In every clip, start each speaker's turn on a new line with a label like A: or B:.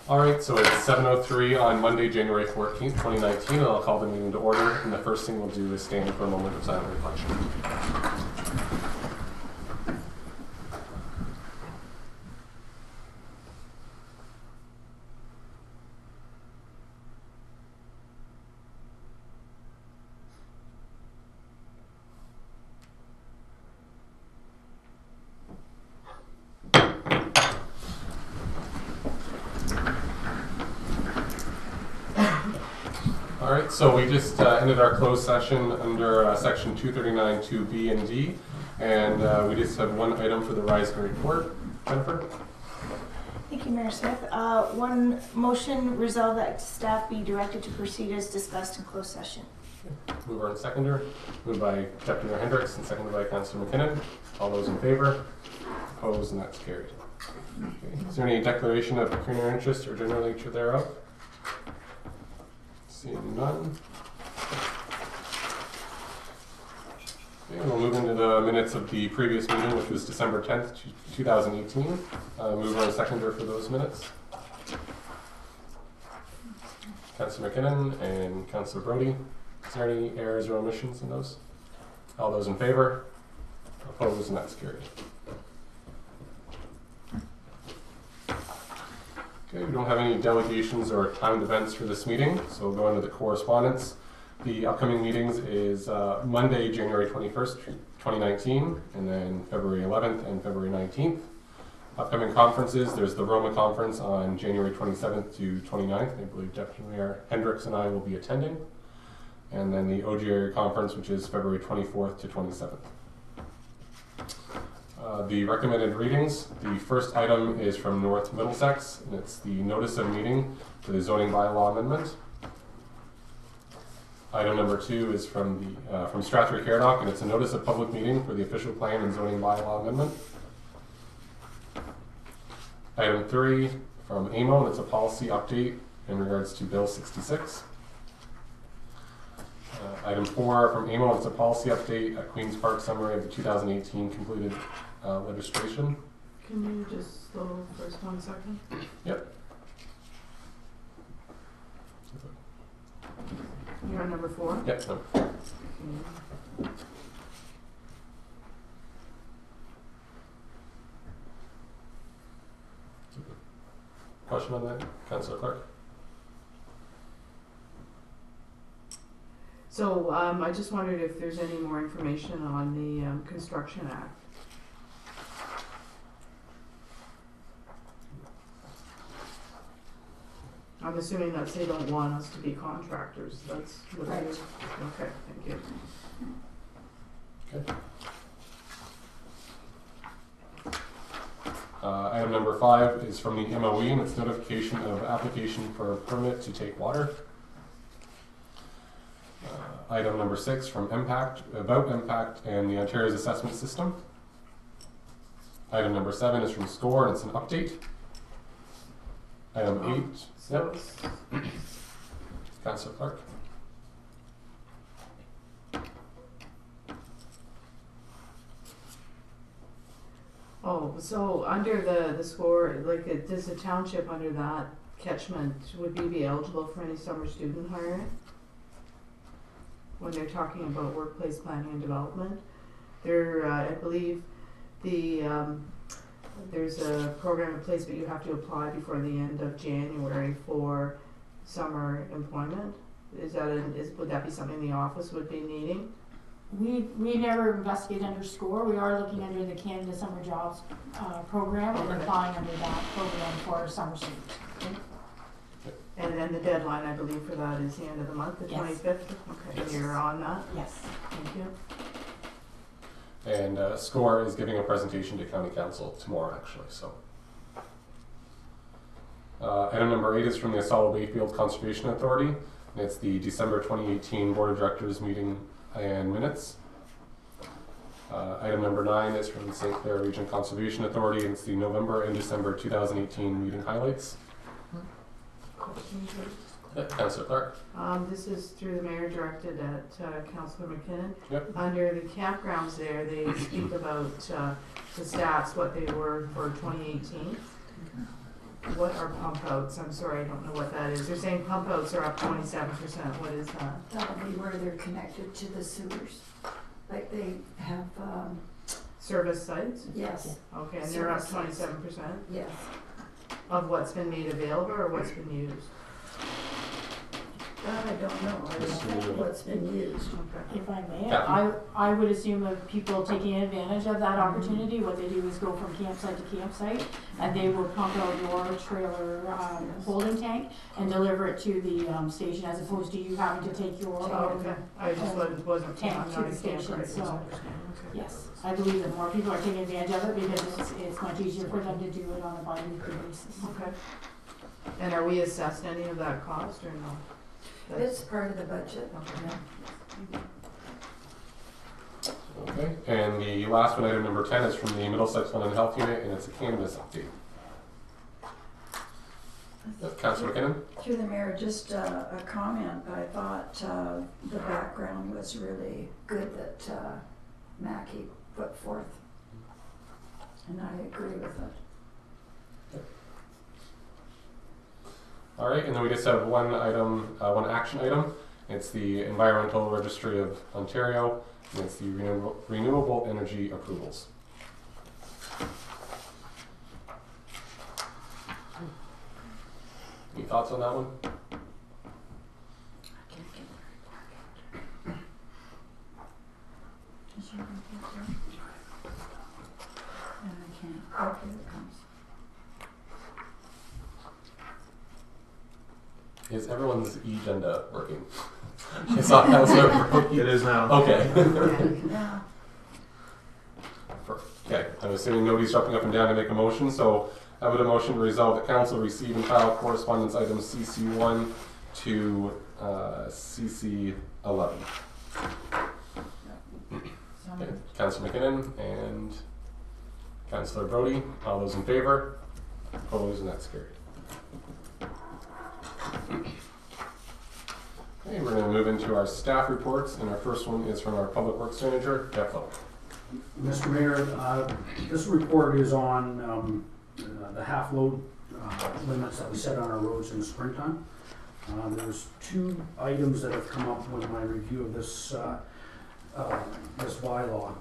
A: All right, so it's 7:03 on Monday, January 14th, 2019, and I'll call the meeting to order. And the first thing we'll do is stand for a moment of silent reflection. All right, so we just ended our closed session under section 239 2B and D, and we just have one item for the Rising Report. Jennifer?
B: Thank you, Mayor Smith. One motion, resolve that staff be directed to proceed as discussed in closed session.
A: Mover and seconder. Moved by Deputy Mayor Hendricks and seconded by Councillor McKinnon. All those in favor? Opposed, and that's carried. Okay. Is there any declaration of pecuniary interest or general nature thereof? Seeing none. Okay, we'll move into the minutes of the previous meeting, which was December 10th, 2018. Mover and seconder for those minutes. Councillor McKinnon and Councillor Brody. Is there any errors or omissions in those? All those in favor? Opposed, and that's carried. Okay, we don't have any delegations or timed events for this meeting, so we'll go into the correspondence. The upcoming meetings is Monday, January 21st, 2019, and then February 11th and February 19th. Upcoming conferences, there's the Roma Conference on January 27th to 29th. I believe Deputy Mayor Hendricks and I will be attending. And then the OG Conference, which is February 24th to 27th. The recommended readings, the first item is from North Middlesex, and it's the notice of meeting for the zoning bylaw amendment. Item number 2 is from Stratford Caradoc, and it's a notice of public meeting for the official plan and zoning bylaw amendment. Item 3 from AMO, and it's a policy update in regards to Bill 66. Item 4 from AMO, and it's a policy update at Queen's Park summary of the 2018 completed legislation.
C: Can you just slow first 1 second?
A: Yep.
C: You're on number 4?
A: Yep, number 4.
C: Okay.
A: Question on that, Councillor Clark?
C: So I just wondered if there's any more information on the Construction Act. I'm assuming that they don't want us to be contractors. That's what it is. Okay, thank you.
A: Okay. Item number 5 is from the MOE, and it's notification of application for a permit to take water. Item number 6 from Impact, about Impact and the Ontario's assessment system. Item number 7 is from SCORE, and it's an update. Item 8.
C: So
A: Yep. Councillor Clark.
C: Oh, so under the SCORE, like does the township under that catchment, would we be eligible for any summer student hiring? When they're talking about workplace planning and development, I believe there's a program in place, but you have to apply before the end of January for summer employment. Would that be something the office would be needing?
D: We never investigate under SCORE. We are looking under the Canada Summer Jobs program and applying under that program for summer students.
C: And then the deadline, I believe, for that is the end of the month, the 25th? Okay,
A: Yes.
C: You're on that?
D: Yes.
C: Thank you.
A: And SCORE is giving a presentation to County Council tomorrow, actually. So, item number 8 is from the Asalo Bayfield Conservation Authority, and it's the December 2018 Board of Directors meeting and minutes. Item number 9 is from the St. Clair Region Conservation Authority, and it's the November and December 2018 meeting highlights.
C: Questions?
A: Councillor Clark.
C: This is through the mayor, directed at Councillor McKinnon.
A: Yep.
C: Under the campgrounds there, they speak about the stats, what they were for 2018. what are pump outs? I'm sorry, I don't know what that is. You're saying pump outs are up 27%. What is that?
E: That'll be where they're connected to the sewers. Like they have,
C: Service sites?
E: yes,
C: Okay, and they're up
E: Service sites.
C: 27%
E: yes.
C: of what's been made available or what's been used?
E: That I don't know. I don't know what's been used.
C: Okay.
D: If I may,
A: Yeah.
D: I would assume of people taking advantage of that opportunity, what they do is go from campsite to campsite, and they will pump out your trailer holding tank and deliver it to the station, as opposed to you having to take your
C: Oh, okay. I just wasn't
D: tank
C: I'm
D: to
C: not
D: the
C: a camp
D: station,
C: right,
D: so,
C: okay.
D: yes. I believe that more people are taking advantage of it because it's much easier for them to do it on a bi-weekly basis.
C: Okay. And are we assessed any of that cost or no?
E: It's part of the budget.
C: Okay.
A: Okay, and the last one, item number 10, is from the Middlesex London Health Unit, and it's a cannabis update. Councillor McKinnon?
E: Through the mayor, just a comment. I thought the background was really good that Mackie put forth. And I agree with it.
A: All right, and then we just have one item, one action item. It's the Environmental Registry of Ontario, and it's the renewable energy approvals. Any thoughts on that one?
E: I can't get where it. Is she gonna get there? And I can't. Oh, here it comes.
A: Is everyone's agenda working? I saw Councillor Brody.
F: It is now.
A: Okay.
E: Yeah.
A: Okay, I'm assuming nobody's jumping up and down to make a motion, so I would a motion to resolve that council receive and file correspondence items CC1 to CC11. Okay, Councillor McKinnon and Councillor Brody, all those in favor? Opposed, and that's carried. Okay, we're going to move into our staff reports, and our first one is from our Public Works Manager, Jeff Lowe.
G: Mr. Mayor, this report is on the half-load limits that we set on our roads in the springtime. There's two items that have come up with my review of this this bylaw.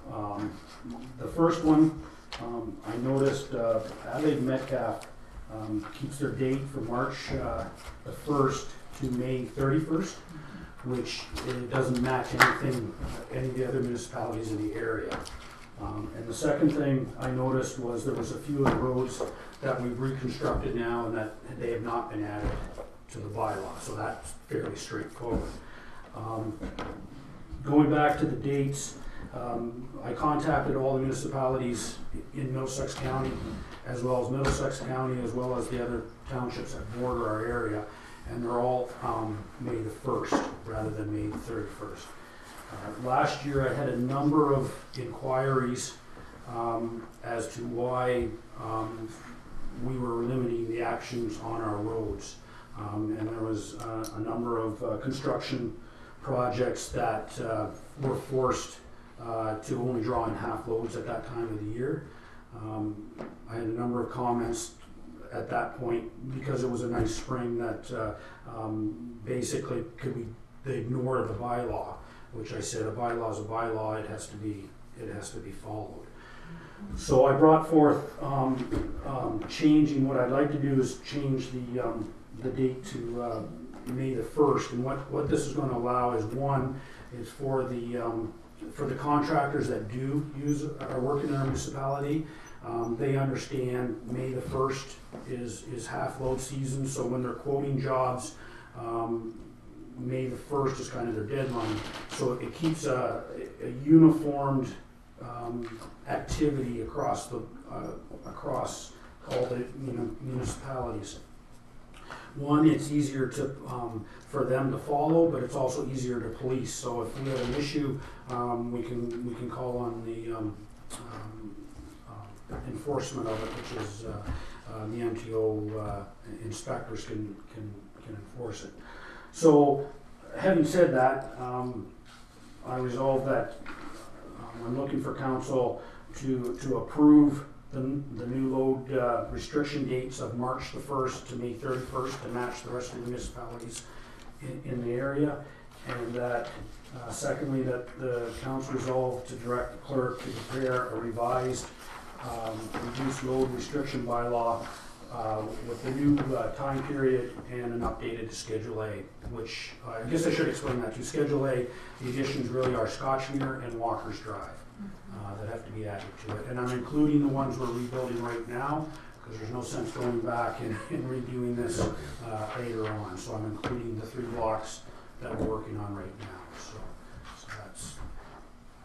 G: The first one, I noticed Adelaide Metcalfe keeps their date from March the 1st to May 31st, which it doesn't match anything, any of the other municipalities in the area. And the second thing I noticed was there was a few of the roads that we've reconstructed now and that they have not been added to the bylaw, so that's fairly straightforward. Going back to the dates, I contacted all the municipalities in Middlesex County, as well as Middlesex County, as well as the other townships that border our area, and they're all May the 1st rather than May the 31st. Last year I had a number of inquiries as to why we were limiting the actions on our roads. And there was a number of construction projects that were forced to only draw in half loads at that time of the year. I had a number of comments at that point because it was a nice spring that basically they ignore the bylaw, which I said a bylaw is a bylaw, it has to be followed. So I brought forth changing. What I'd like to do is change the date to May the 1st, and what this is going to allow is one is for the contractors that are working in our municipality. They understand May the 1st is half load season, so when they're quoting jobs, May the 1st is kind of their deadline. So it keeps a uniformed activity across all the municipalities. One, it's easier for them to follow, but it's also easier to police. So if we have an issue, we can call on the enforcement of it, which is the MTO inspectors can enforce it. So, having said that, I resolved that I'm looking for council to approve the new load restriction dates of March the 1st to May 31st to match the rest of the municipalities in the area. And that, secondly, that the council resolved to direct the clerk to prepare a revised reduced load restriction bylaw with the new time period and an updated Schedule A, which I guess I should explain that to you. Schedule A, the additions really are Scotchmere and Walker's Drive that have to be added to it. And I'm including the ones we're rebuilding right now, because there's no sense going back and redoing this later on. So I'm including the 3 blocks that we're working on right now. So that's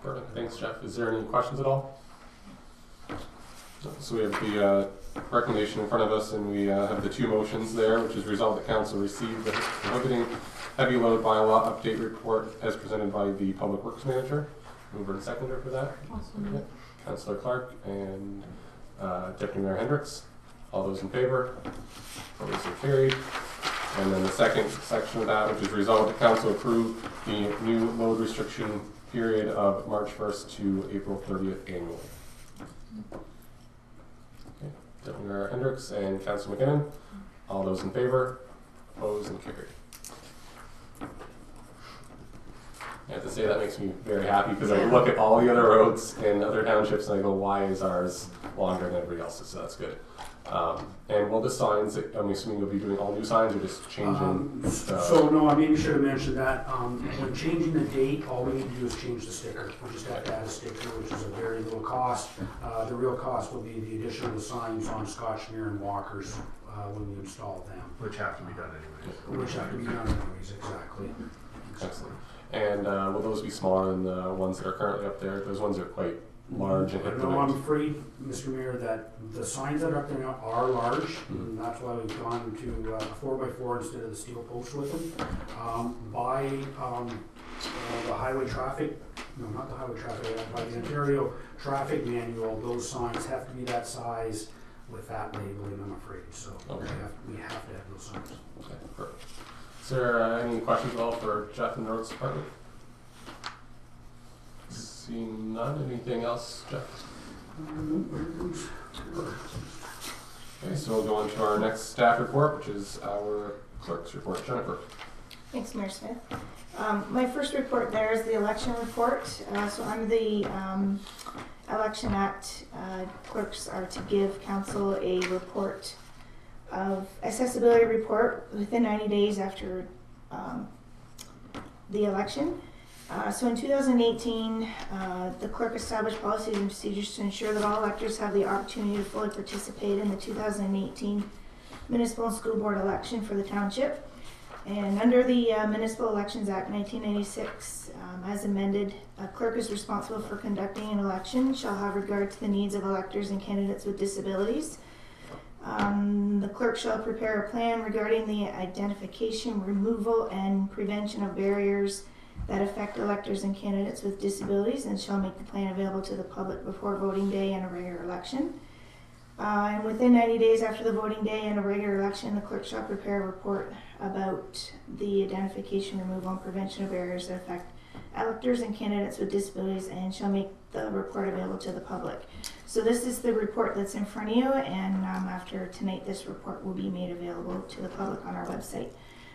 A: Perfect. Thanks, Jeff. Is there any questions at all? So we have the recommendation in front of us, and we have the 2 motions there, which is resolve that council receive the prohibiting heavy load bylaw update report as presented by the Public Works Manager. Mover and seconder for that.
C: Awesome.
A: Okay. Councillor Clark and Deputy Mayor Hendricks. All those in favor? Opposed or carried. And then the second section of that, which is resolved that council approve the new load restriction period of March 1st to April 30th annually. Okay. Deputy Mayor Hendricks and Councillor McKinnon. All those in favor? Opposed and carried. I have to say that makes me very happy because I look at all the other roads in other townships and I go, why is ours longer than everybody else's? So that's good. And will the signs, I'm assuming you'll be doing all new signs or just changing?
G: So no, I maybe should have mentioned that. When changing the date, all we need to do is change the sticker. We just have to add a sticker, which is a very little cost. The real cost will be the addition of the signs on Scotchmere and Walker's when we install them.
F: Which have to be done anyways.
G: Which have to be done anyways, exactly.
A: Excellent. And will those be smaller than the ones that are currently up there? Those ones are quite large and hit the
G: No, I'm
A: night.
G: afraid, Mr. Mayor, that the signs that are up there now are large, and that's why we've gone to 4x4 instead of the steel post with them. By the highway traffic, no, not the highway traffic, by the Ontario traffic manual, those signs have to be that size with that labeling, I'm afraid. So
A: Okay.
G: we have to have those signs.
A: Okay, perfect. Is there any questions at all for Jeff and the Roads Department? Seeing none. Anything else, Jeff? Okay, so we'll go on to our next staff report, which is our clerk's report. Jennifer.
B: Thanks, Mayor Smith. My first report there is the election report. So under the Election Act, clerks are to give council a report of accessibility report within 90 days after the election. So in 2018, the clerk established policies and procedures to ensure that all electors have the opportunity to fully participate in the 2018 municipal and school board election for the township. And under the Municipal Elections Act 1996, as amended, a clerk is responsible for conducting an election, shall have regard to the needs of electors and candidates with disabilities. The clerk shall prepare a plan regarding the identification, removal, and prevention of barriers that affect electors and candidates with disabilities, and shall make the plan available to the public before voting day and a regular election. And within 90 days after the voting day and a regular election, the clerk shall prepare a report about the identification, removal, and prevention of barriers that affect electors and candidates with disabilities, and shall make the report available to the public. So this is the report that's in front of you, and after tonight, this report will be made available to the public on our website.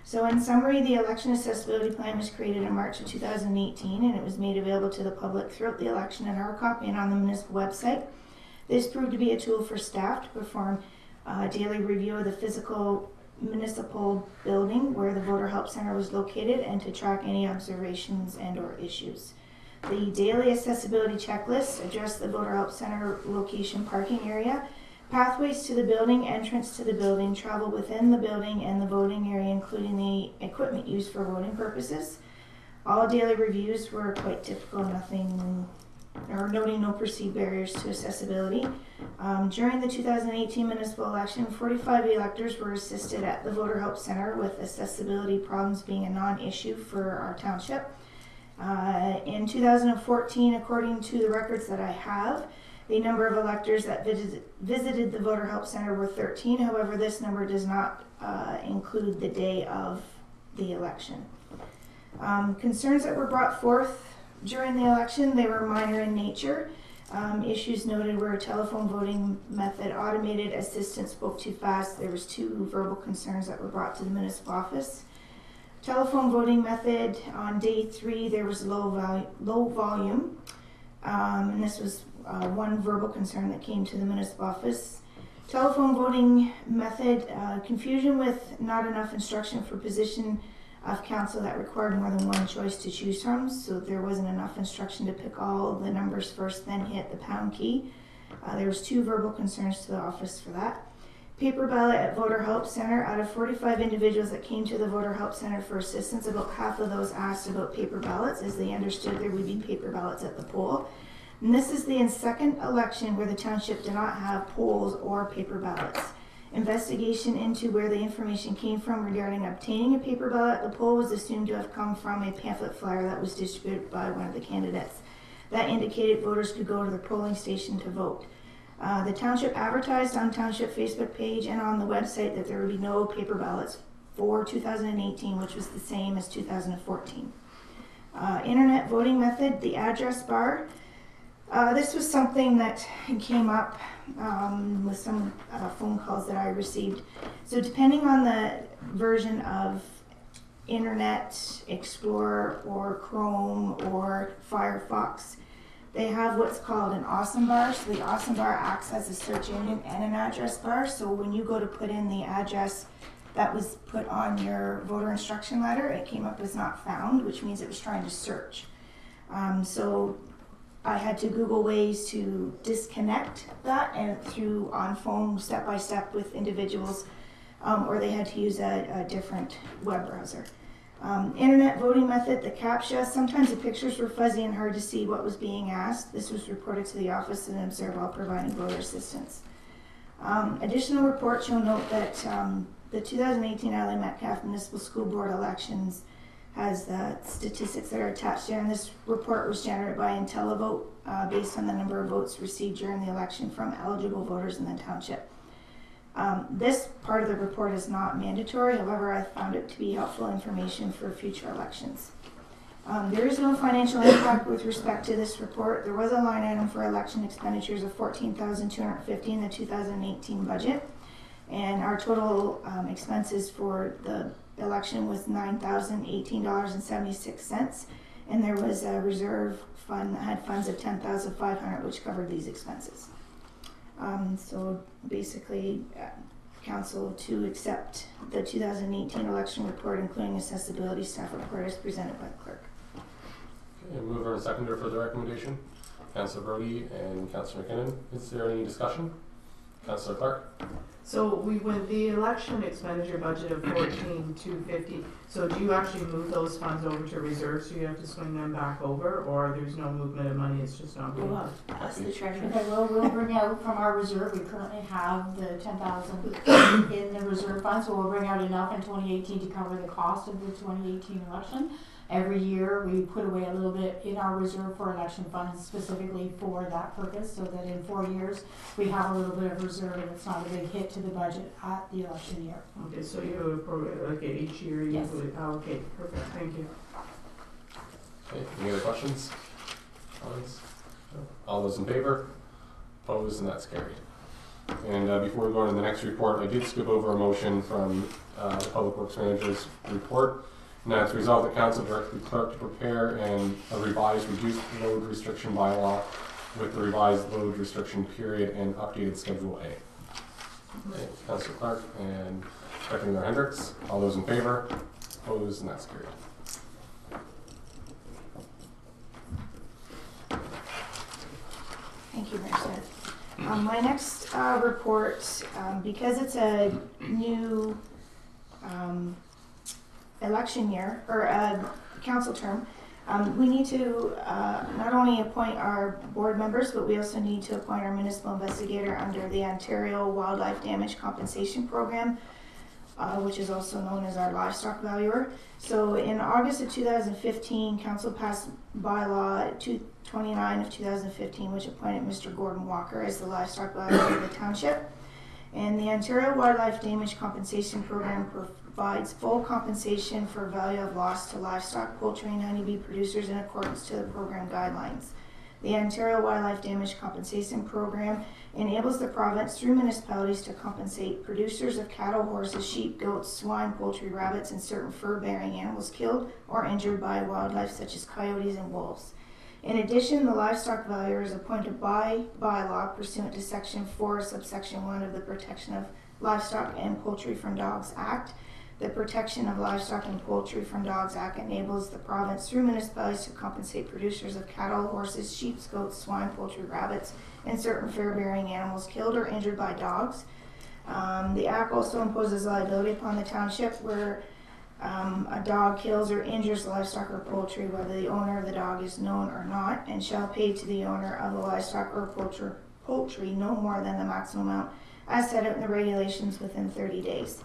B: So in summary, the election accessibility plan was created in March of 2018, and it was made available to the public throughout the election in hard copy and on the municipal website. This proved to be a tool for staff to perform a daily review of the physical municipal building where the Voter Help Center was located, and to track any observations and or issues. The daily accessibility checklist addressed the Voter Help Center location, parking area, pathways to the building, entrance to the building, travel within the building and the voting area, including the equipment used for voting purposes. All daily reviews were quite typical, noting no perceived barriers to accessibility. During the 2018 municipal election, 45 electors were assisted at the Voter Help Center, with accessibility problems being a non-issue for our township. In 2014, according to the records that I have, the number of electors that visited the Voter Help Center were 13. However, this number does not include the day of the election. Concerns that were brought forth during the election, they were minor in nature. Issues noted were telephone voting method, automated assistant spoke too fast. There was 2 verbal concerns that were brought to the municipal office. Telephone voting method, on day 3, there was low volume. And this was 1 verbal concern that came to the municipal office. Telephone voting method, confusion with not enough instruction for position of council that required more than 1 choice to choose from, so there wasn't enough instruction to pick all the numbers first, then hit the pound key. There was 2 verbal concerns to the office for that. Paper ballot at Voter Help Center. Out of 45 individuals that came to the Voter Help Center for assistance, about half of those asked about paper ballots, as they understood there would be paper ballots at the poll. And this is the second election where the township did not have polls or paper ballots. Investigation into where the information came from regarding obtaining a paper ballot at the poll was assumed to have come from a pamphlet flyer that was distributed by one of the candidates. That indicated voters could go to the polling station to vote. The township advertised on township Facebook page and on the website that there would be no paper ballots for 2018, which was the same as 2014. Internet voting method, the address bar. This was something that came up with some phone calls that I received. So depending on the version of Internet Explorer or Chrome or Firefox, they have what's called an awesome bar. So the awesome bar acts as a search engine and an address bar. So when you go to put in the address that was put on your voter instruction letter, it came up as not found, which means it was trying to search. So I had to Google ways to disconnect that and through on phone step by step with individuals, or they had to use a different web browser. Internet voting method, the CAPTCHA. Sometimes the pictures were fuzzy and hard to see what was being asked. This was reported to the office and observed while providing voter assistance. Additional reports, you'll note that the 2018 Adelaide Metcalfe Municipal School Board elections has statistics that are attached there, and this report was generated by IntelliVote based on the number of votes received during the election from eligible voters in the township. This part of the report is not mandatory, however, I found it to be helpful information for future elections. There is no financial impact with respect to this report. There was a line item for election expenditures of $14,250 in the 2018 budget, and our total expenses for the election was $9,018.76, and there was a reserve fund that had funds of $10,500 which covered these expenses. So basically, council to accept the 2018 election report, including accessibility staff report as presented by the clerk.
A: Okay, mover and seconder for the recommendation, Councillor Brody and Councillor McKinnon. Is there any discussion? Councillor Clark.
C: So we went the election expenditure budget of $14,250. So do you actually move those funds over to reserve, so you have to swing them back over, or there's no movement of money, it's just not being?
D: Well,
B: Ask the treasurer.
D: okay, we'll bring out from our reserve. We currently have the $10,000 in the reserve fund, so we'll bring out enough in 2018 to cover the cost of the 2018 election. Every year we put away a little bit in our reserve for election funds specifically for that purpose, so that in 4 years we have a little bit of reserve and it's not a big hit to the budget at the election year.
C: Okay, so you like each year you
D: Yes.
C: would allocate. Perfect, thank you.
A: Okay, any other questions? Comments? No? All those in favor? Opposed, and that's carried. And before we go on to the next report, I did skip over a motion from the Public Works Manager's report. Now it's resolved that Council direct the clerk to prepare a revised reduced load restriction bylaw with the revised load restriction period and updated Schedule A. Okay, Councilor Clark and Secretary Hendricks. All those in favor? Opposed, and that's carried.
B: Thank you, Mayor Smith. My next report, because it's a new election year, or council term, we need to not only appoint our board members, but we also need to appoint our municipal investigator under the Ontario Wildlife Damage Compensation Program, which is also known as our livestock valuer. So in August of 2015, council passed bylaw 229 of 2015, which appointed Mr. Gordon Walker as the livestock valuer of the township. And the Ontario Wildlife Damage Compensation Program provides full compensation for value of loss to livestock, poultry, and honeybee producers in accordance to the program guidelines. The Ontario Wildlife Damage Compensation Program enables the province through municipalities to compensate producers of cattle, horses, sheep, goats, swine, poultry, rabbits, and certain fur-bearing animals killed or injured by wildlife such as coyotes and wolves. In addition, the livestock valuer is appointed by bylaw pursuant to Section 4, subsection 1 of the Protection of Livestock and Poultry from Dogs Act. The Protection of Livestock and Poultry from Dogs Act enables the province through municipalities to compensate producers of cattle, horses, sheep, goats, swine, poultry, rabbits, and certain fur-bearing animals killed or injured by dogs. The Act also imposes liability upon the township where a dog kills or injures livestock or poultry, whether the owner of the dog is known or not, and shall pay to the owner of the livestock or poultry no more than the maximum amount as set out in the regulations within 30 days.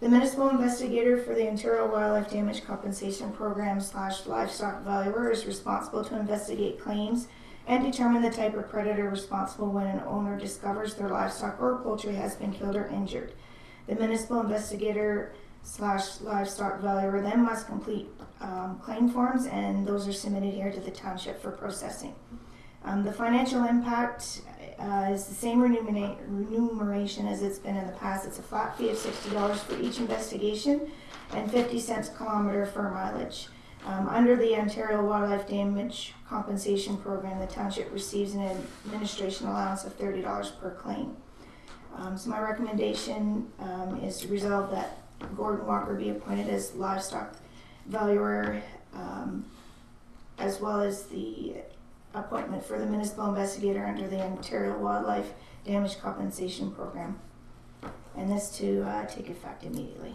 B: The municipal investigator for the Ontario Wildlife Damage Compensation Program / livestock valuer is responsible to investigate claims and determine the type of predator responsible when an owner discovers their livestock or poultry has been killed or injured. The municipal investigator / livestock valuer then must complete claim forms, and those are submitted here to the township for processing. The financial impact is the same remuneration as it's been in the past. It's a flat fee of $60 for each investigation and 50 cents a kilometer for mileage. Under the Ontario Wildlife Damage Compensation Program, the township receives an administration allowance of $30 per claim. So my recommendation is to resolve that Gordon Walker be appointed as livestock valuer, as well as the appointment for the municipal investigator under the Ontario Wildlife Damage Compensation Program, and this to take effect immediately.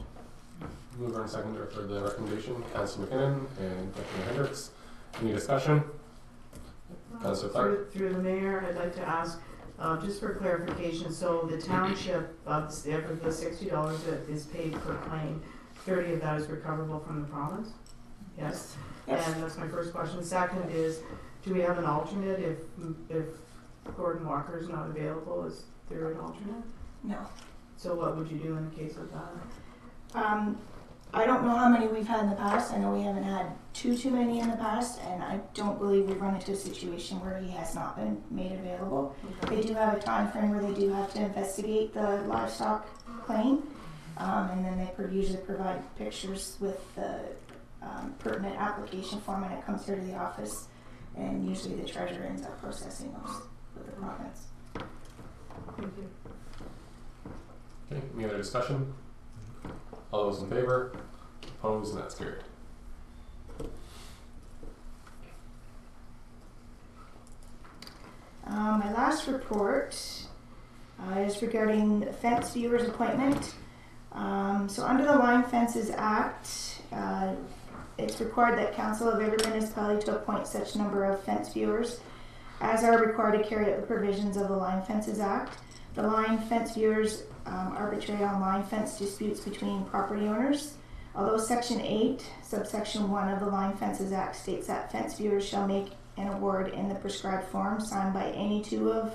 A: Mover and seconder for the recommendation, Councillor McKinnon and Deputy Hendricks. Any discussion? Councillor Clark.
C: Through the mayor, I'd like to ask, just for clarification, so the township, of the $60 that is paid per claim, 30 of that is recoverable from the province? Yes?
B: Yes.
C: And that's my first question. Second is, do we have an alternate if Gordon Walker is not available? Is there an alternate?
B: No.
C: So what would you do in the case of that?
B: I don't know how many we've had in the past. I know we haven't had too many in the past, and I don't believe we've run into a situation where he has not been made available.
C: Okay.
B: They do have a time frame where they do have to investigate the livestock claim, and then they usually provide pictures with the pertinent application form when it comes here to the office, and usually the treasurer ends up processing those with the province.
C: Thank you.
A: Okay, any other discussion? All those in favor? Opposed? And that's carried.
B: My last report is regarding the fence viewer's appointment. So under the Line Fences Act, it's required that council of every municipality to appoint such number of fence viewers as are required to carry out the provisions of the Line Fences Act. The line fence viewers arbitrate on line fence disputes between property owners. Although Section 8, subsection 1 of the Line Fences Act states that fence viewers shall make an award in the prescribed form signed by any two of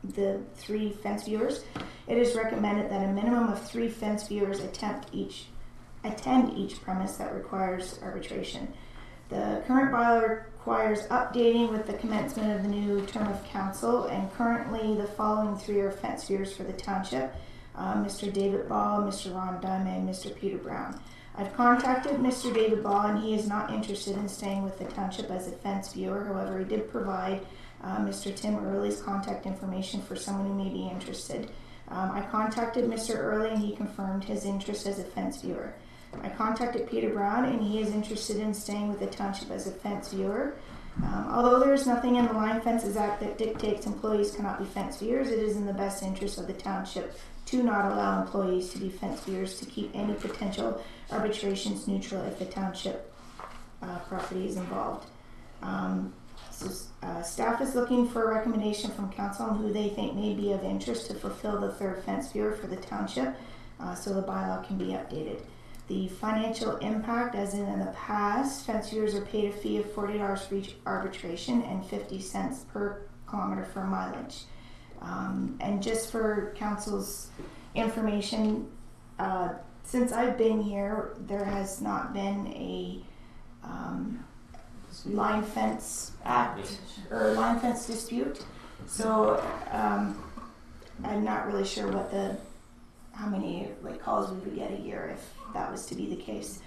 B: the 3 fence viewers, it is recommended that a minimum of 3 fence viewers attend each premise that requires arbitration. The current bylaw requires updating with the commencement of the new term of council, and currently the following 3 are fence viewers for the township: Mr. David Ball, Mr. Ron Dunn, and Mr. Peter Brown. I've contacted Mr. David Ball, and he is not interested in staying with the township as a fence viewer. However, he did provide Mr. Tim Early's contact information for someone who may be interested. I contacted Mr. Early, and he confirmed his interest as a fence viewer. I contacted Peter Brown, and he is interested in staying with the township as a fence viewer. Although there is nothing in the Line Fences Act that dictates employees cannot be fence viewers, it is in the best interest of the township to not allow employees to be fence viewers to keep any potential arbitrations neutral if the township property is involved. Staff is looking for a recommendation from council on who they think may be of interest to fulfill the 3rd fence viewer for the township, so the bylaw can be updated. The financial impact, as in the past, fence viewers are paid a fee of $40 for each arbitration and 50 cents per kilometer for mileage. And just for council's information, since I've been here, there has not been a line fence act, or line fence dispute. So, I'm not really sure how many like calls we would get a year if that was to be the case.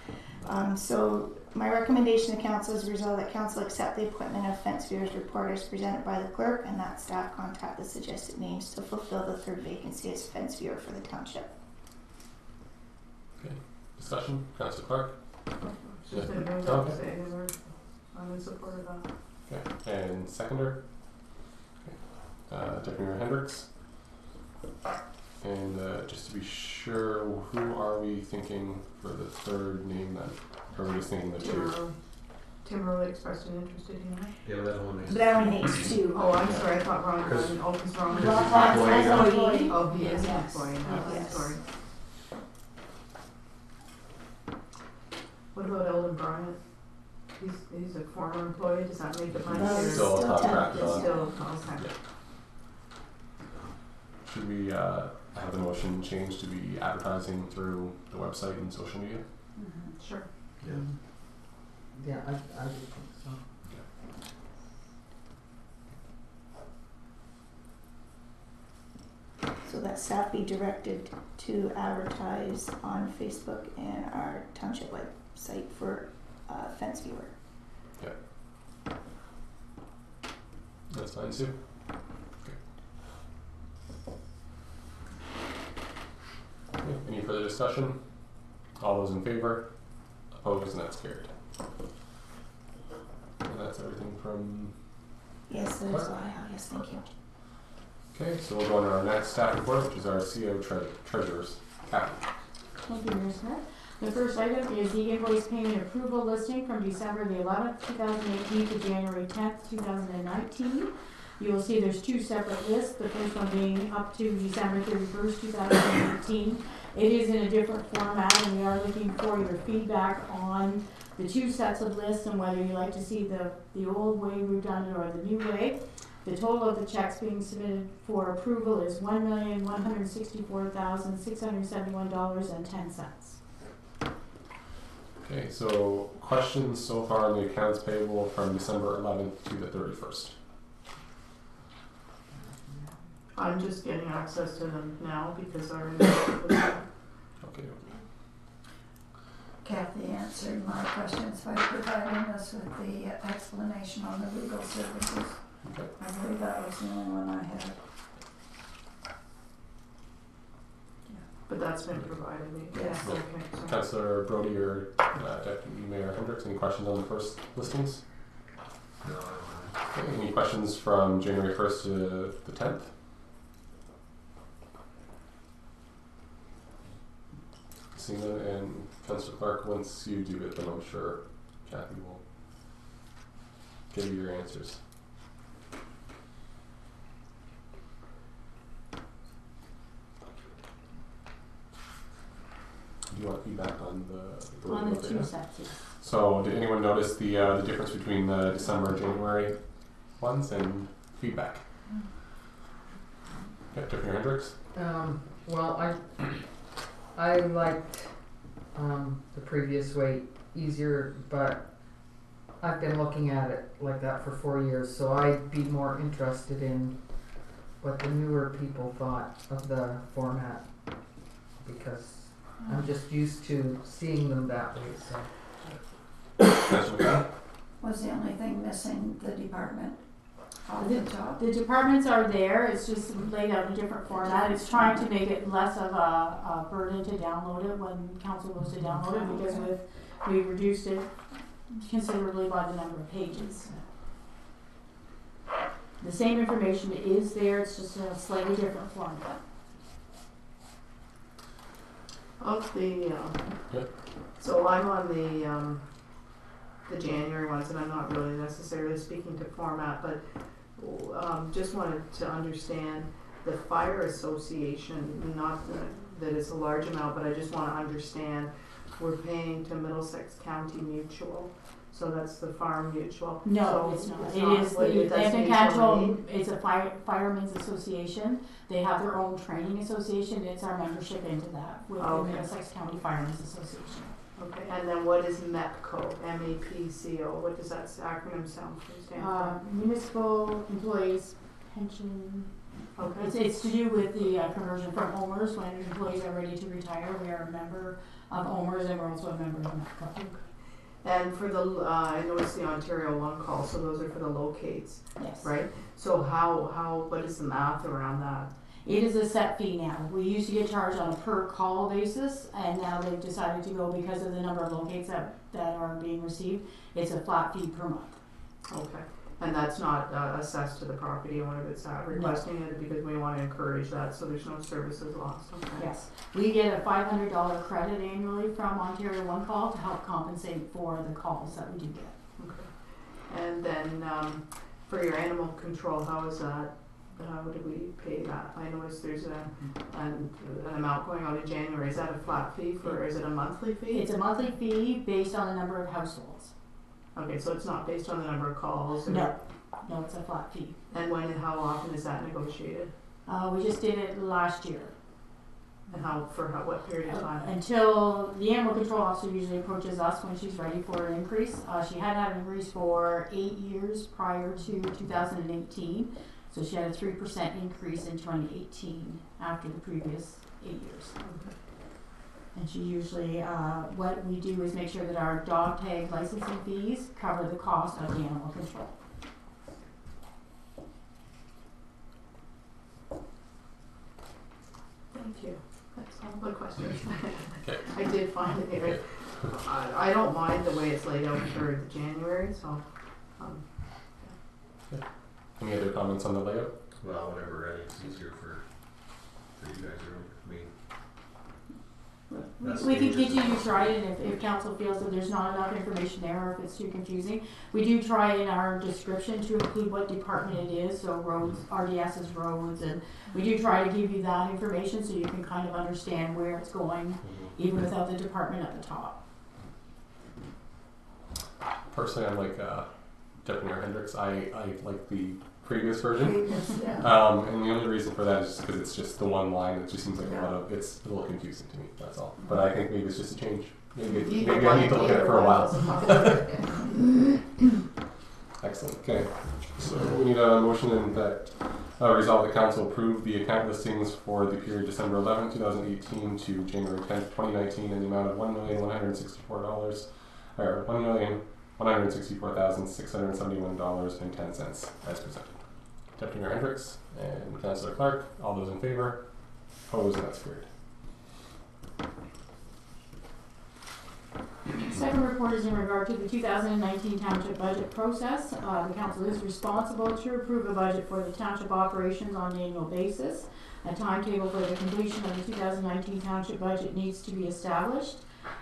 B: So my recommendation to council is resolved that council accept the appointment of fence viewers report as presented by the clerk, and that staff contact the suggested names to fulfill the third vacancy as fence viewer for the township.
A: Okay. Discussion, Councillor Clark.
C: Just
A: Yeah.
C: didn't know
A: Okay.
C: what to say, I'm in support of that.
A: Okay. And seconder. Okay. Deputy Mayor Hendricks. And just to be sure, who are we thinking for the third name then? Or are we just thinking the two?
C: Tim really expressed an interest in that.
F: Yeah, but that one makes.
B: But that only makes two.
C: Oh, I'm sorry, I thought Ron,
A: Because-
C: he's wrong.
A: because
B: Ron
A: he's
B: as
A: employee.
B: employee.
C: Oh, he is an
B: Yes.
C: employee now, I'm
B: Yes.
C: sorry. What about Eldon Bryant? He's a former employee, does that make it my
B: No,
C: share?
A: Still a
B: Still
A: contract
B: temp,
A: on.
C: Still, okay.
A: Yeah. Should we have the motion changed to be advertising through the website and social media?
C: Sure.
F: Yeah.
H: Yeah, I would think so.
B: So that staff be directed to advertise on Facebook and our township website for fence viewer.
A: That's fine too. Okay. Any further discussion? All those in favor? Opposed, and that's carried. And that's everything from.
B: Yes, that is all I have. Yes, thank you.
A: Okay, so we'll go on to our next staff report, which is our CO treasurers. Kathy.
D: Thank you, Mayor Smith. The first item is the invoice payment approval listing from December the 11th, 2018 to January 10th, 2019. You will see there's two separate lists, the first one being up to December 31st, 2018. It is in a different format, and we are looking for your feedback on the two sets of lists and whether you like to see the old way we've done it or the new way. The total of the checks being submitted for approval is $1,164,671.10.
A: Okay, so questions so far on the accounts payable from December 11th to the 31st.
C: I'm just getting access to them now because our.
A: Okay.
E: Kathy answered my questions by providing us with the explanation on the legal services.
A: Okay.
E: I believe that was the only one I had.
C: But that's been provided me.
E: Yes.
C: Okay, so.
A: Councillor Brody or Deputy Mayor Hendricks, any questions on the first listings?
F: No, I don't have.
A: Okay, any questions from January 1st to the 10th? Seeing none, and Councillor Clark, once you do it, then I'm sure Kathy will give you your answers. Do you want feedback on the
D: On the
A: data?
D: two sets, yes.
A: So, did anyone notice the difference between the December and January ones and feedback? Okay, Deputy Mayor Hendricks?
H: Well, I liked the previous way easier, but I've been looking at it like that for 4 years, so I'd be more interested in what the newer people thought of the format, because I'm just used to seeing them that way, so.
A: Councillor McGrath?
E: Was the only thing missing the department off the top?
D: The departments are there, it's just laid out in a different format. It's trying to make it less of a burden to download it when council goes to download it, because we reduced it considerably by the number of pages. The same information is there, it's just in a slightly different format.
C: Of the,
A: Yep.
C: so I'm on the January ones, and I'm not really necessarily speaking to format, but just wanted to understand the fire association, not that it's a large amount, but I just want to understand, we're paying to Middlesex County Mutual, so that's the farm mutual.
D: No,
C: So
D: it's not.
C: it's
D: It
C: not
D: is
C: what
D: the
C: it does
D: Lambton
C: mutual
D: Canton,
C: aid?
D: it's a firemen's association. They have their own training association. It's our membership into that with the
C: Okay.
D: Middlesex County Firemen's Association.
C: Okay, and then what is MEPCO, M-E-P-C-O, what does that acronym stand for?
D: Municipal employees pension.
C: Okay,
D: It's to do with the conversion from OMERS. When employees are ready to retire, we are a member of OMERS and we're also a member of MEPCO.
C: and for the, I noticed the Ontario One Call, so those are for the locates,
D: Yes.
C: right? So how, what is the math around that?
D: It is a set fee now. We used to get charged on a per call basis, and now they've decided to go, because of the number of locates that are being received, it's a flat fee per month.
C: Okay, and that's not assessed to the property owner that's requesting it, because we wanna encourage that, so there's no services lost, okay?
D: Yes. We get a $500 credit annually from Ontario One Call to help compensate for the calls that we do get.
C: Okay. And then, for your animal control, how is that? How do we pay that? I noticed there's an amount going out in January. Is that a flat fee or is it a monthly fee?
D: It's a monthly fee based on the number of households.
C: Okay, so it's not based on the number of calls?
D: No, it's a flat fee.
C: And when and how often is that negotiated?
D: We just did it last year.
C: And what period of time?
D: Until the animal control officer usually approaches us when she's ready for an increase. She had had an increase for 8 years prior to 2018. So she had a 3% increase in 2018 after the previous 8 years.
C: Okay.
D: And she usually, what we do is make sure that our dog tag licensing fees cover the cost of the animal control.
C: Thank you. That's all my questions.
A: Okay.
C: I did find it here. I don't mind the way it's laid out for January, so,
A: Any other comments on the layout?
F: Well, whenever it's easier for you guys or me. That's
D: We can
F: dangerous.
D: continue to try it, and if council feels that there's not enough information there, or if it's too confusing, we do try in our description to include what department it is, so roads, RDS is roads, and we do try to give you that information so you can kind of understand where it's going, even without the department at the top.
A: Personally, I'm like Deputy Mayor Hendricks. I like the previous version.
E: Yeah.
A: And the only reason for that is just because it's just the one line. It just seems like it's a little confusing to me. That's all. But I think maybe it's just a change. Maybe I need to look at it for a while. Excellent. Okay. So we need a motion in that resolve the council approve the account listings for the period December 11, 2018 to January 10th, 2019 in the amount of $1,164 or $1,164,671.10 as presented. Deputy Mayor Hendricks and Councillor Clark, all those in favor? Opposed? And that's carried.
D: Second report is in regard to the 2019 township budget process. The council is responsible to approve a budget for the township operations on an annual basis. A timetable for the completion of the 2019 township budget needs to be established.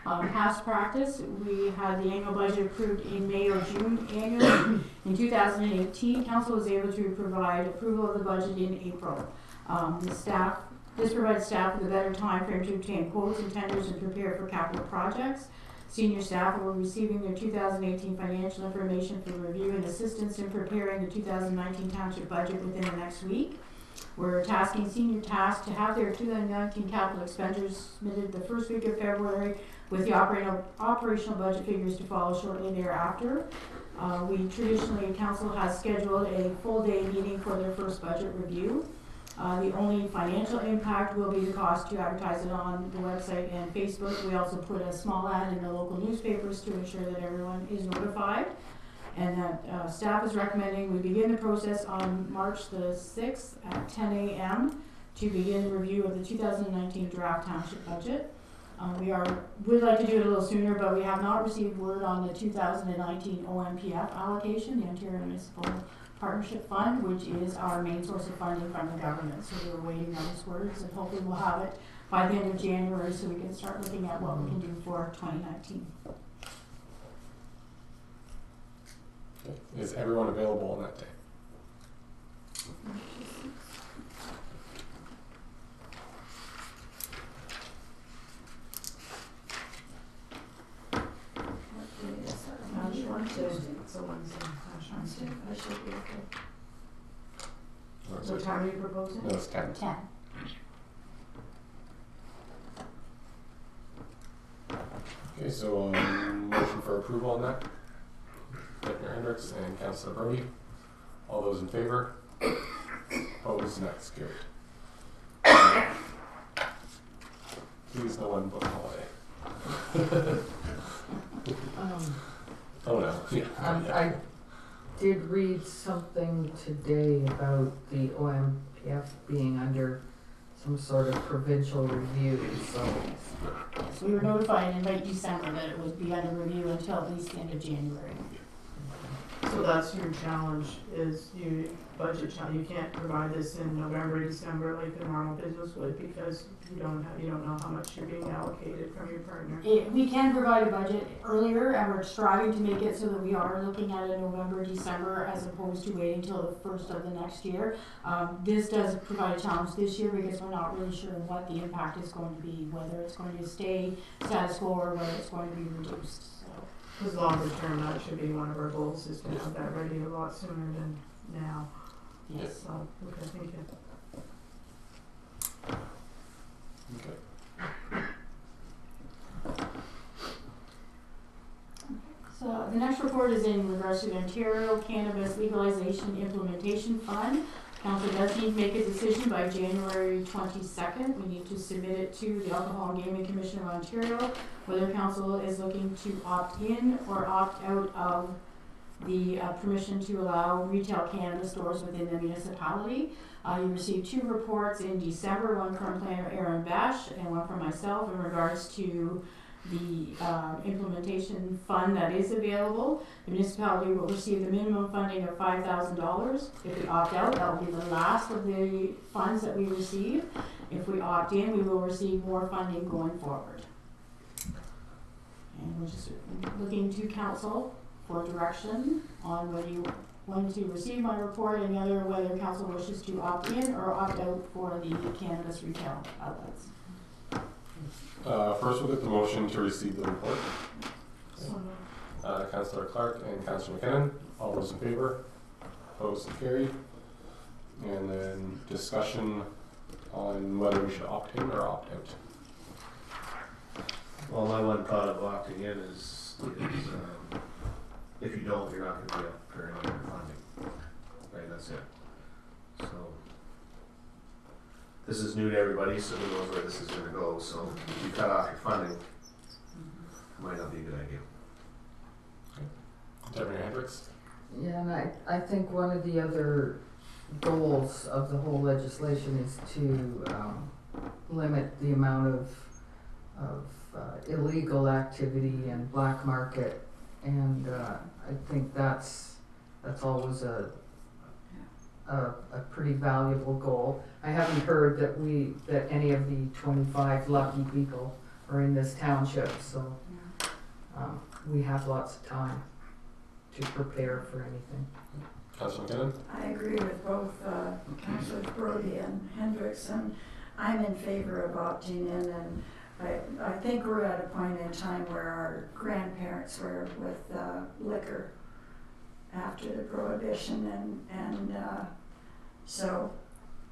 D: Past practice, we had the annual budget approved in May or June annually. In 2018, council was able to provide approval of the budget in April. This provides staff with a better time frame to obtain quotes and tenders and prepare for capital projects. Senior staff will be receiving their 2018 financial information for review and assistance in preparing the 2019 township budget within the next week. We're tasking senior tasks to have their 2019 capital expenditures submitted the first week of February, with the operational budget figures to follow shortly thereafter. Council has scheduled a full day meeting for their first budget review. The only financial impact will be the cost to advertise it on the website and Facebook. We also put a small ad in the local newspapers to ensure that everyone is notified. And that staff is recommending we begin the process on March the 6th at 10 a.m. to begin the review of the 2019 draft township budget. We'd like to do it a little sooner, but we have not received word on the 2019 OMPF allocation, the Ontario Municipal Partnership Fund, which is our main source of funding from the government. So we're waiting on those words, and hopefully we'll have it by the end of January so we can start looking at what we can do for 2019.
A: Okay. Is everyone available on that day?
E: I should be okay.
A: Or is
C: What
A: it-
C: time are you proposing?
A: No, it's 10.
D: 10.
A: Okay, so motion for approval on that. Commissioner Hendricks and Councillor Brody. All those in favor? Opposed? And that's carried. Please no one book holiday. Oh no. Yeah.
H: I did read something today about the OMPF being under some sort of provincial review, so.
D: So we were notified in late December that it would be under review until at least the end of January.
C: So that's your challenge, is you budget challenge, you can't provide this in November, December like the normal business would, because you don't know how much you're being allocated from your partner.
D: We can provide a budget earlier, and we're striving to make it so that we are looking at a November, December, as opposed to waiting till the first of the next year. This does provide a challenge this year because we're not really sure what the impact is going to be, whether it's going to stay status quo or whether it's going to be reduced.
C: Because longer term, that should be one of our goals, is to have that ready a lot sooner than now.
D: Yes.
C: So, okay, thank you.
A: Okay.
D: So the next report is in regards to the Ontario Cannabis Legalization Implementation Fund. Council does need to make a decision by January 22nd. We need to submit it to the Alcohol and Gaming Commission of Ontario, whether council is looking to opt in or opt out of the permission to allow retail cannabis stores within the municipality. You received 2 reports in December, one from Planner Aaron Bash and one from myself in regards to the implementation fund that is available. The municipality will receive the minimum funding of $5,000. If we opt out, that will be the last of the funds that we receive. If we opt in, we will receive more funding going forward. And we're just looking to council for direction on whether you want to receive my report and whether council wishes to opt in or opt out for the cannabis retail outlets.
A: First, we'll get the motion to receive the report.
C: So,
A: Councillor Clark and Councillor McKinnon. All those in favor? Opposed and carried. And then discussion on whether we should opt in or opt out.
F: Well, my one thought of opting in is if you don't, you're not gonna be up for any other funding. Right, that's it. So, this is new to everybody, so who knows where this is gonna go, so if you cut off your funding, it might not be a good idea.
A: Deputy Hendricks.
H: Yeah, and I think one of the other goals of the whole legislation is to limit the amount of illegal activity and black market, and I think that's always a pretty valuable goal. I haven't heard that any of the 25 lucky people are in this township, so we have lots of time to prepare for anything.
A: Councillor McKinnon.
E: I agree with both Councillors Brody and Hendricks, and I'm in favor of opting in, and I think we're at a point in time where our grandparents were with liquor after the prohibition, and so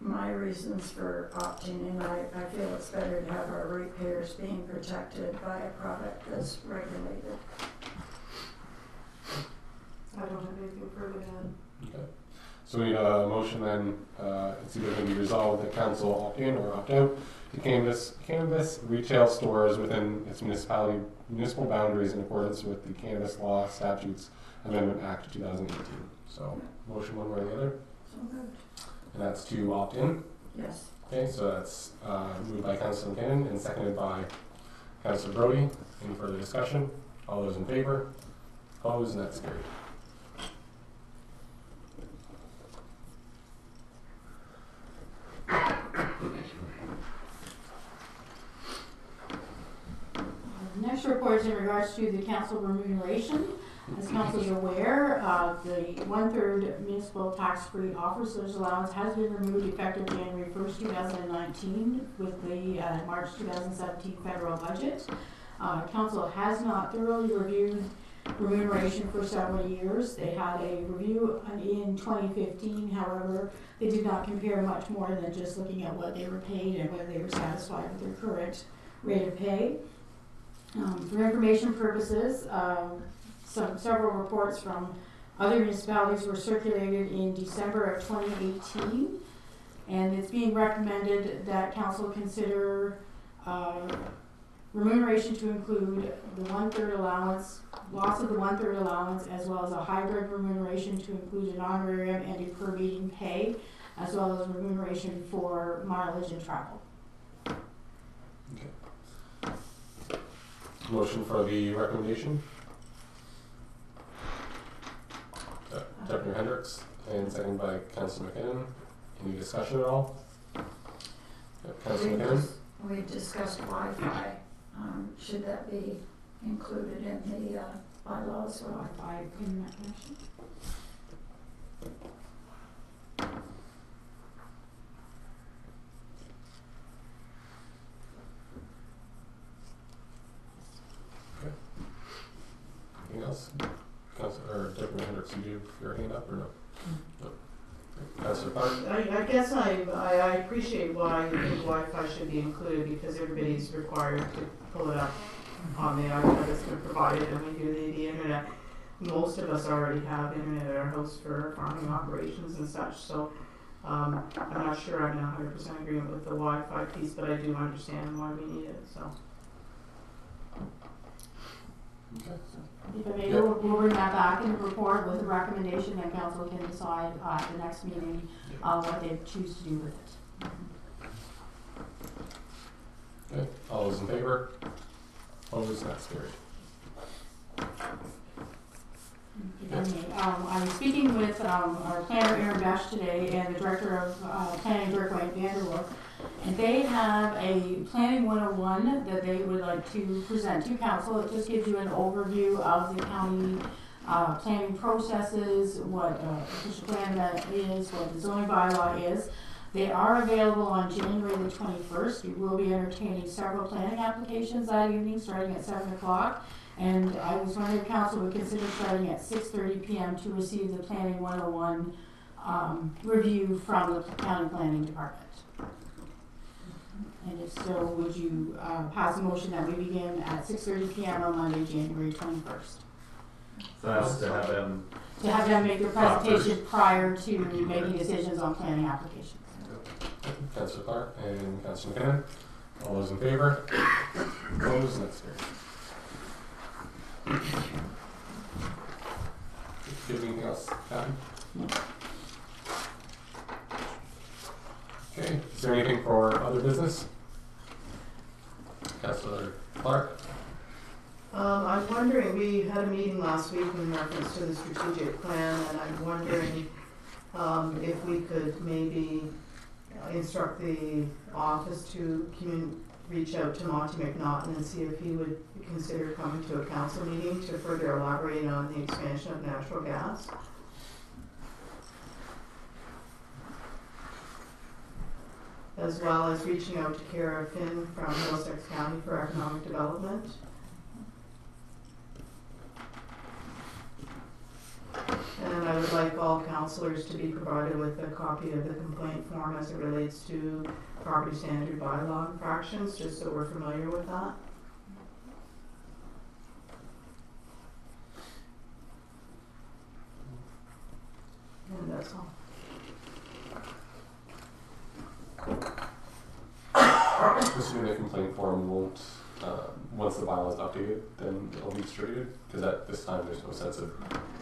E: my reasons for opting in, I feel it's better to have our ratepayers being protected by a product that's regulated.
C: I don't have anything further to add.
A: Okay. So we need a motion then, it's either going to be resolved that council opt in or opt out to cannabis retail stores within its municipal boundaries in accordance with the Cannabis Law Statutes Amendment Act of 2018. So motion one way or the other.
E: So moved.
A: And that's to opt in.
E: Yes.
A: Okay, so that's moved by Councillor McKinnon and seconded by Councillor Brody. Any further discussion? All those in favor? Opposed? And that's carried.
D: The next report is in regards to the council remuneration. As council is aware, the 1/3 municipal tax-free officers allowance has been removed effective January 1st, 2019 with the March 2017 federal budget. Council has not thoroughly reviewed remuneration for several years. They had a review in 2015, however, they did not compare much more than just looking at what they were paid and whether they were satisfied with their current rate of pay. For information purposes, several reports from other municipalities were circulated in December of 2018, and it's being recommended that council consider remuneration to include the 1/3 allowance, loss of the 1/3 allowance, as well as a hybrid remuneration to include an honorarium and a per meeting pay, as well as remuneration for mileage and travel.
A: Motion for the recommendation. Deputy Hendricks, and second by Councilor McKinnon. Any discussion at all? Councilor McKinnon?
E: We discussed Wi-Fi. Should that be included in the bylaws or?
D: Wi-Fi in that connection.
A: Anything else? Councilor Deputy Hendricks, you do your hand up or no? No. Councilor Clark?
C: I guess I appreciate why you think Wi-Fi should be included, because everybody's required to pull it up on the iPad that's been provided, and we do the internet. Most of us already have internet at our house for farming operations and such, so I'm not sure I'm in 100% agreement with the Wi-Fi piece, but I do understand why we need it, so.
A: Okay.
D: If I may, we'll bring that back in the report with a recommendation, and council can decide at the next meeting what they choose to do with it.
A: Okay, all those in favor? Opposed, that's carried.
D: If I may, I was speaking with our planner Aaron Bash today and the director of planning Dirk White Vanderwerf, and they have a planning 101 that they would like to present to council. It just gives you an overview of the county planning processes, what official plan that is, what the zoning bylaw is. They are available on January the 21st. We will be entertaining several planning applications that evening, starting at 7 o'clock. And I was wondering if council would consider starting at 6:30 p.m. to receive the planning 101 review from the county planning department. And if so, would you pass a motion that we begin at 6:30 p.m. on Monday, January 21st?
F: That's to have them.
D: To have them make their presentation prior to making decisions on planning applications.
A: Councilor Clark and Councilor McKinnon. All those in favor? Opposed, that's carried. Do you have anything else, Kathy? Okay, is there anything for other business? Councilor Clark?
C: I'm wondering, we had a meeting last week in reference to the strategic plan, and I'm wondering if we could maybe instruct the office to reach out to Monty McNaughton and see if he would consider coming to a council meeting to further elaborate on the expansion of natural gas. As well as reaching out to Kara Finn from Middlesex County for economic development. And I would like all councillors to be provided with a copy of the complaint form as it relates to property standard bylaw infractions, just so we're familiar with that. And that's all.
A: Assuming the complaint form won't, once the bylaw is updated, then it'll be distributed? Because at this time, there's no sense of...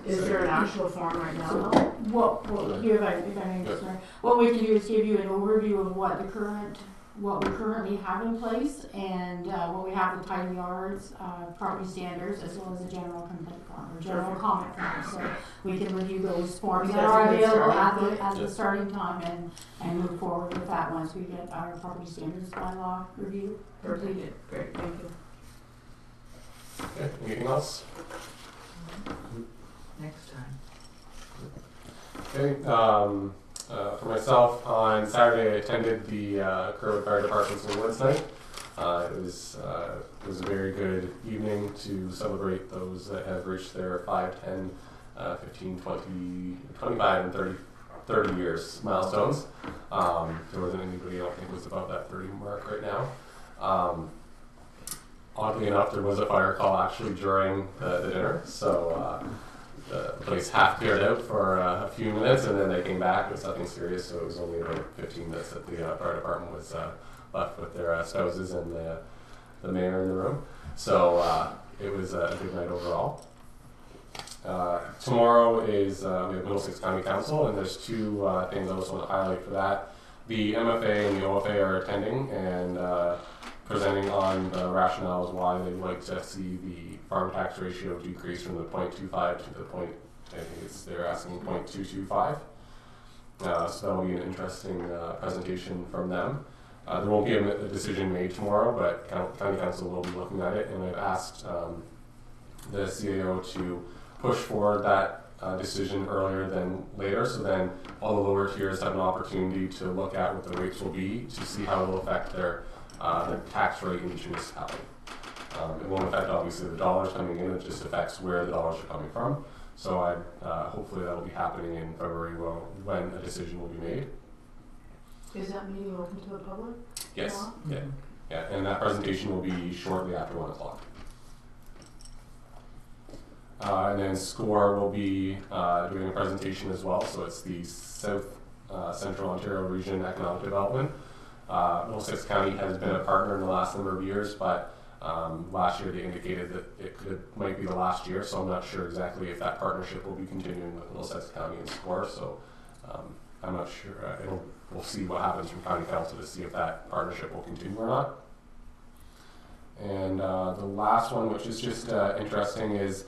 C: Is there an actual form right now?
D: Well, here, if I may, sorry. What we can do is give you an overview of what we currently have in place, and what we have the tidy yards, property standards, as well as a general complaint form, or general comment form. So we can review those forms that are available at the starting time and move forward with that once we get our property standards bylaw review completed.
C: Great, thank you.
A: Okay, anything else?
H: Next time.
A: Okay, for myself, on Saturday I attended the Kerwood Fire Department's awards night. It was a very good evening to celebrate those that have reached their 5, 10, 15, 20, 25, and 30 years milestones. There wasn't anybody I don't think was above that 30 mark right now. oddly enough, there was a fire call actually during the dinner, so the place half cleared out for a few minutes, and then they came back. It was nothing serious, so it was only about 15 minutes that the fire department was left with their spouses and the mayor in the room. So it was a good night overall. Tomorrow is we have Middlesex County Council, and there's two things I also want to highlight for that. The MFA and the OFA are attending and presenting on the rationales why they'd like to see the farm tax ratio decrease from the 0.25 to the point, I think they're asking 0.225. So that'll be an interesting presentation from them. There won't be a decision made tomorrow, but County Council will be looking at it, and I've asked the CAO to push forward that decision earlier than later, so then all the lower tiers have an opportunity to look at what the rates will be to see how it will affect their tax rate in each municipality. It won't affect obviously the dollars coming in, it just affects where the dollars are coming from. So hopefully that will be happening in February when a decision will be made.
C: Is that meeting open to the public?
A: Yes, yeah, and that presentation will be shortly after 1 o'clock. And then SCORE will be doing a presentation as well, so it's the South Central Ontario Region Economic Development. Middlesex County has been a partner in the last number of years, but last year they indicated that it might be the last year, so I'm not sure exactly if that partnership will be continuing with Middlesex County and SCORE, so I'm not sure. We'll see what happens from County Council to see if that partnership will continue or not. And the last one, which is just interesting, is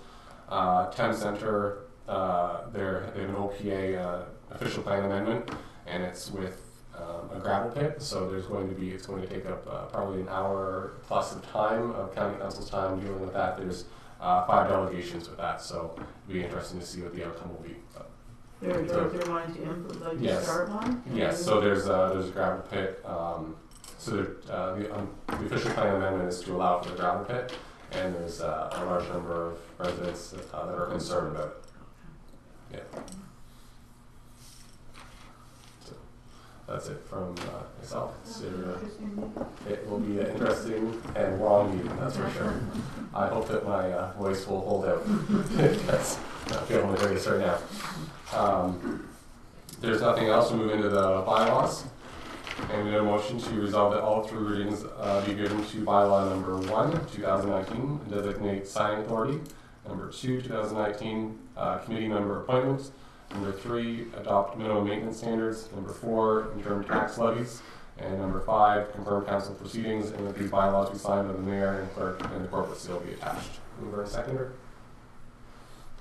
A: Town Centre. They have an OPA official plan amendment, and it's with a gravel pit. So it's going to take up probably an hour plus of time of County Council's time dealing with that. There's 5 delegations with that, so it'll be interesting to see what the outcome will be.
C: They're wanting to implement,
A: Yes.
C: start one?
A: Yes, so there's a gravel pit. So the official plan amendment is to allow for the gravel pit, and there's a large number of residents that are concerned about it. Yeah. So that's it from myself. So, it will be an interesting and long meeting, that's for sure. I hope that my voice will hold out. That's not feeling the greatest right now. There's nothing else. We'll move into the bylaws. And we have a motion to resolve that all 3 readings be given to bylaw number 1, 2019, designate signing authority. Number 2, 2019, committee member appointments. Number 3, adopt minimum maintenance standards. Number 4, interim tax levies. And number 5, confirm council proceedings, and that these bylaws be signed by the mayor and clerk, and the corporate seal be attached. Mover and seconder.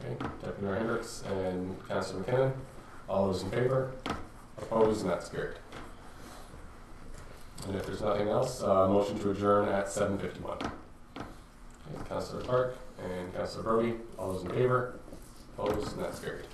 A: Okay, Deputy Mayor Hendricks and Councillor McKinnon. All those in favor? Opposed? And that's carried. And if there's nothing else, motion to adjourn at 7:51. Okay, Councillor Clark and Councillor Brody, all those in favor? Opposed? And that's carried.